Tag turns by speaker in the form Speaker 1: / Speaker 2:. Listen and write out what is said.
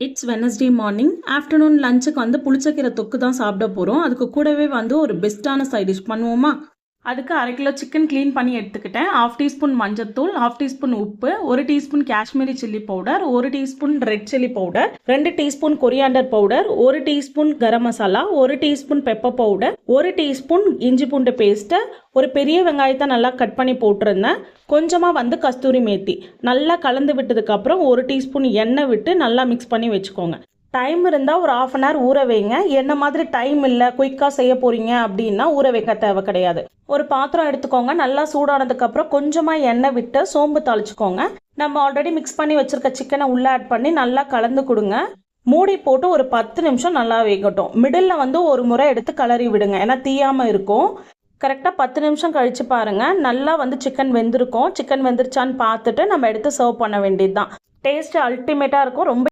Speaker 1: It's Wednesday morning. Afternoon லஞ்சுக்கு வந்து புளிச்சக்கீரை தொக்கு தான் சாப்பிட போகிறோம். அதுக்கு கூடவே வந்து ஒரு பெஸ்ட்டான சைட் டிஷ் பண்ணுவோமா? அதுக்கு 1/2 கிலோ சிக்கன் க்ளீன் பண்ணி எடுத்துக்கிட்டேன். 1/2 டீஸ்பூன் மஞ்சத்தூள், 1/2 டீஸ்பூன் உப்பு, 1 teaspoon Kashmiri chilli powder, 1 teaspoon red chilli powder, 2 teaspoon coriander powder, 1 teaspoon garam masala, 1 teaspoon pepper powder, 1 teaspoon இஞ்சி பூண்டு பேஸ்ட்டு, ஒரு பெரிய வெங்காயத்தை நல்லா கட் பண்ணி போட்டிருந்தேன். கொஞ்சமாக வந்து கஸ்தூரி மேத்தி நல்லா கலந்து விட்டதுக்கப்புறம் 1 டீஸ்பூன் எண்ணெய் விட்டு நல்லா மிக்ஸ் பண்ணி வச்சுக்கோங்க. டைம் இருந்தால் ஒரு 1/2 அன் ஹவர் ஊற வைங்க. என்ன மாதிரி டைம் இல்லை, குயிக்காக செய்ய போகிறீங்க அப்படின்னா ஊற வைக்க தேவை கிடையாது. ஒரு பாத்திரம் எடுத்துக்கோங்க. நல்லா சூடானதுக்கப்புறம் கொஞ்சமாக எண்ணெய் விட்டு சோம்பு தாளிச்சுக்கோங்க. நம்ம ஆல்ரெடி மிக்ஸ் பண்ணி வச்சுருக்க சிக்கனை உள்ளே ஆட் பண்ணி நல்லா கலந்து கொடுங்க. மூடி போட்டு ஒரு 10 நிமிஷம் நல்லா வேகட்டும். மிடில் வந்து ஒரு முறை எடுத்து கலரி விடுங்க, ஏன்னா தீயாமல் இருக்கும். கரெக்டாக 10 நிமிஷம் கழித்து பாருங்கள், நல்லா வந்து சிக்கன் வெந்திருக்கும். சிக்கன் வெந்துருச்சான்னு பார்த்துட்டு நம்ம எடுத்து சர்வ் பண்ண வேண்டியது தான். டேஸ்ட்டு அல்டிமேட்டாக இருக்கும். ரொம்ப